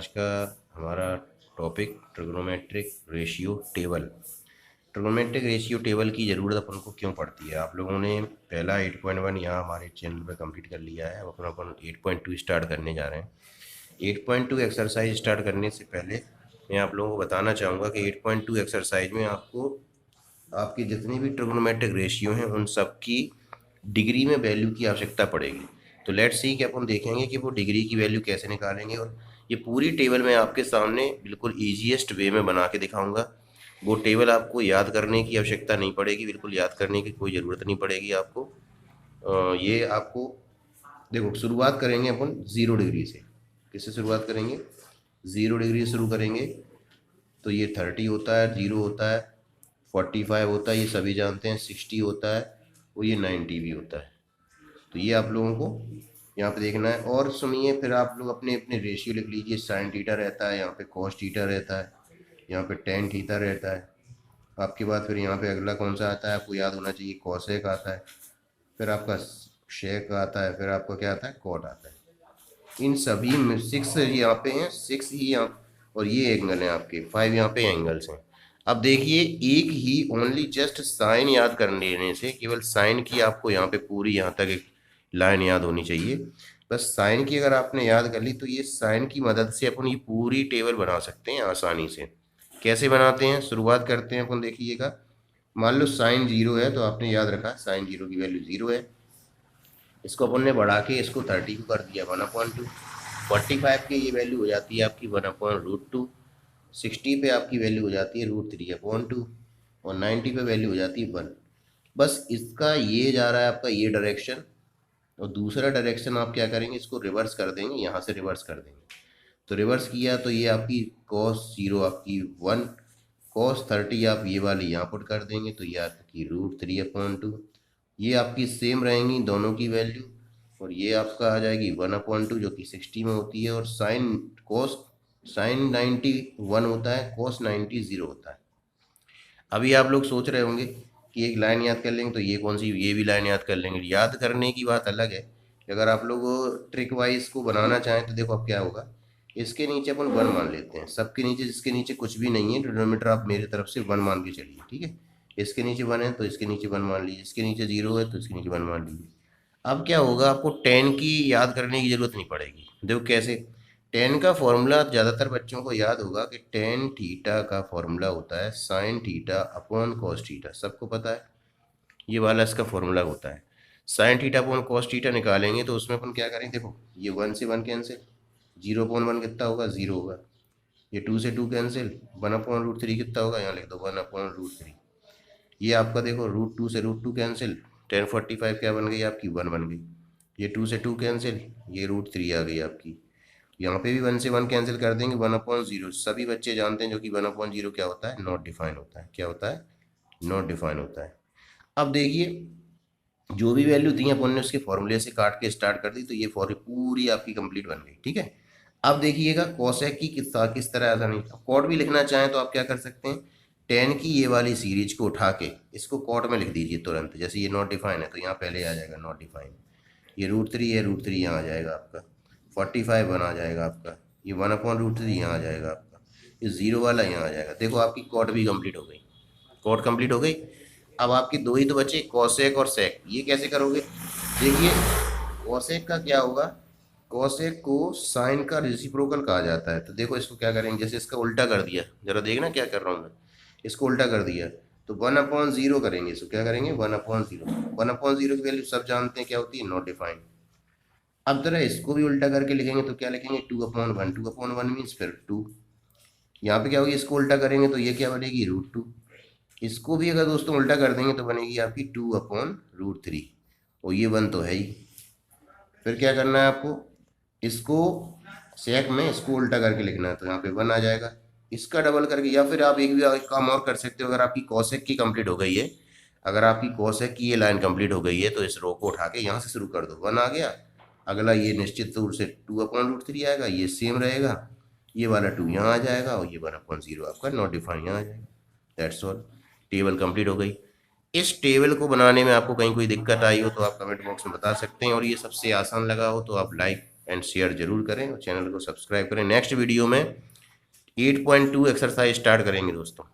आज का हमारा topic trigonometric ratio table. Trigonometric ratio table की ज़रूरत अपन को क्यों पड़ती है? आप लोगों ने पहला 8.1 यहाँ हमारे चैनल पे कंप्लीट कर लिया है। अब अपन 8.2 स्टार्ट करने जा रहे हैं। 8.2 एक्सरसाइज स्टार्ट करने से पहले मैं आप लोगों को बताना चाहूँगा कि 8.2 एक्सरसाइज में आपको आपकी जितनी भी ट्रिग्नोमेट्रिक रेशियो हैं उन सब की डिग्री में वैल्यू की आवश्यकता पड़ेगी। तो लेट्स सी कि अपन देखेंगे कि वो डिग्री की वैल्यू कैसे निकालेंगे, और ये पूरी टेबल मैं आपके सामने बिल्कुल ईजीएस्ट वे में बना के दिखाऊंगा। वो टेबल आपको याद करने की आवश्यकता नहीं पड़ेगी, बिल्कुल याद करने की कोई ज़रूरत नहीं पड़ेगी आपको। ये आपको देखो, शुरुआत करेंगे अपन 0 डिग्री से। किससे शुरुआत करेंगे? 0 डिग्री से शुरू करेंगे। तो ये 30 होता है, 0 होता है, 45 होता है, ये सभी जानते हैं, 60 होता है, और ये 90 भी होता है। तो ये आप लोगों को यहाँ पे देखना है। और सुनिए, फिर आप लोग अपने अपने रेशियो लिख लीजिए। साइन थीटा रहता है, यहाँ पे कॉस थीटा रहता है, यहाँ पे टेन थीटा रहता है। आपके बाद फिर यहाँ पे अगला कौन सा आता है आपको याद होना चाहिए? कॉसेक आता है, फिर आपका शेक आता है, फिर आपका क्या आता है? कॉट आता है। इन सभी में 6 यहाँ पे हैं, 6 ही यहाँ, और ये एंगल हैं आपके 5 यहाँ पे एंगल्स हैं। अब देखिए, एक ही ओनली जस्ट साइन याद कर लेने से, केवल साइन की आपको यहाँ पे पूरी यहाँ तक एक लाइन याद होनी चाहिए। बस साइन की अगर आपने याद कर ली तो ये साइन की मदद से अपन ये पूरी टेबल बना सकते हैं आसानी से। कैसे बनाते हैं? शुरुआत करते हैं अपन, देखिएगा। मान लो साइन 0 है, तो आपने याद रखा साइन 0 की वैल्यू 0 है। इसको अपन ने बढ़ा के इसको 30 को कर दिया 1/2। 45 की ये वैल्यू हो जाती है आपकी 1/√2। 60 पे आपकी वैल्यू हो जाती है √3/2, और 90 पे वैल्यू हो जाती है 1। बस इसका ये जा रहा है आपका ये डायरेक्शन, और दूसरा डायरेक्शन आप क्या करेंगे? इसको रिवर्स कर देंगे, यहाँ से रिवर्स कर देंगे। तो रिवर्स किया तो ये आपकी cos 0 आपकी 1, cos 30 आप ये वाली यहाँ पुट कर देंगे तो ये आपकी √3/2। ये आपकी सेम रहेंगी दोनों की वैल्यू, और ये आपका आ जाएगी 1/2 जो कि 60 में होती है। और साइन 90 1 होता है, cos 90 0 होता है। अभी आप लोग सोच रहे होंगे कि एक लाइन याद कर लेंगे तो ये कौन सी? ये भी लाइन याद कर लेंगे। याद करने की बात अलग है, अगर आप लोग ट्रिक वाइज को बनाना चाहें तो देखो अब क्या होगा। इसके नीचे अपन 1 मान लेते हैं, सबके नीचे जिसके नीचे कुछ भी नहीं है डिनोमीटर आप मेरी तरफ से 1 मान के चलिए, ठीक है। इसके नीचे 1 है तो इसके नीचे 1 मान लीजिए, इसके नीचे 0 है तो इसके नीचे 1 मान लीजिए। अब क्या होगा, आपको टेन की याद करने की जरूरत नहीं पड़ेगी। देखो कैसे। टेन का फॉर्मूला ज़्यादातर बच्चों को याद होगा कि टेन थीटा का फॉर्मूला होता है sine theta upon cos theta, सबको पता है। ये वाला इसका फॉर्मूला होता है। Sine theta upon cos theta निकालेंगे तो उसमें अपन क्या करेंगे? देखो, ये 1 से 1 कैंसिल, 0/1 कितना होगा? 0 होगा। ये 2 से 2 कैंसिल, 1/√3 कितना होगा? यहाँ लिख दो 1/√3। ये आपका देखो √2 से √2 कैंसिल, 1045 क्या बन गई आपकी? 1 बन गई। ये 2 से 2 कैंसिल, ये √3 आ गई आपकी। यहाँ पे भी 1 से 1 कैंसिल कर देंगे, 1/0। सभी बच्चे जानते हैं जो कि 1/0 क्या होता है? नॉट डिफाइन होता है। क्या होता है? नॉट डिफाइन होता है। अब देखिए, जो भी वैल्यू थी अपन ने उसके फॉर्मूले से काट के स्टार्ट कर दी तो ये फॉर्मूला पूरी आपकी कंप्लीट बन गई, ठीक है। अब देखिएगा कोसेक की किस तरह आसानी, कॉट भी लिखना चाहें तो आप क्या कर सकते हैं? टेन की ये वाली सीरीज को उठा के इसको कॉट में लिख दीजिए तुरंत। जैसे ये नॉट डिफाइन है तो यहाँ पहले आ जाएगा नॉट डिफाइन। ये √3 है, √3 यहाँ आ जाएगा आपका। 45 1 आ जाएगा आपका। ये 1/√3 यहाँ आ जाएगा आपका। ये 0 वाला यहाँ आ जाएगा। देखो आपकी कॉट भी कंप्लीट हो गई। कॉट कंप्लीट हो गई। अब आपकी दो ही तो बचे, कॉसेक और सेक। ये कैसे करोगे? देखिए, कॉसेक का क्या होगा? कॉसेक को साइन का रेसिप्रोकल कहा जाता है। तो देखो इसको क्या करेंगे, जैसे इसका उल्टा कर दिया, जरा देखना क्या कर रहा हूँ मैं। इसको उल्टा कर दिया तो 1/0 करेंगे। इसको क्या करेंगे? 1/0। 1/0 की वैल्यू सब जानते हैं क्या होती है? Not defined. अब जरा इसको भी उल्टा करके लिखेंगे तो क्या लिखेंगे? 2/1। 2/1 मीन्स फिर 2। यहाँ पे क्या होगी? इसको उल्टा करेंगे तो ये क्या बनेगी? √2। इसको भी अगर दोस्तों उल्टा कर देंगे तो बनेगी आपकी 2/√3, और ये 1 तो है ही। फिर क्या करना है आपको? इसको सेक में इसको उल्टा करके लिखना है तो यहाँ पे 1 आ जाएगा। इसका डबल करके, या फिर आप एक काम और कर सकते हो। अगर आपकी कॉसेक की कंप्लीट हो गई है, अगर आपकी कॉसेक की ये लाइन कंप्लीट हो गई है तो इस रो को उठा के यहाँ से शुरू कर दो। 1 आ गया, अगला ये निश्चित रूप से 2/√3 आएगा, ये सेम रहेगा। ये वाला 2 यहाँ आ जाएगा, और ये 1/0 आपका नॉट डिफाइन यहाँ आ जाएगा। That's all. टेबल कंप्लीट हो गई। इस टेबल को बनाने में आपको कहीं कोई दिक्कत आई हो तो आप कमेंट बॉक्स में बता सकते हैं, और ये सबसे आसान लगा हो तो आप लाइक एंड शेयर जरूर करें और चैनल को सब्सक्राइब करें। नेक्स्ट वीडियो में 8.2 एक्सरसाइज स्टार्ट करेंगे दोस्तों।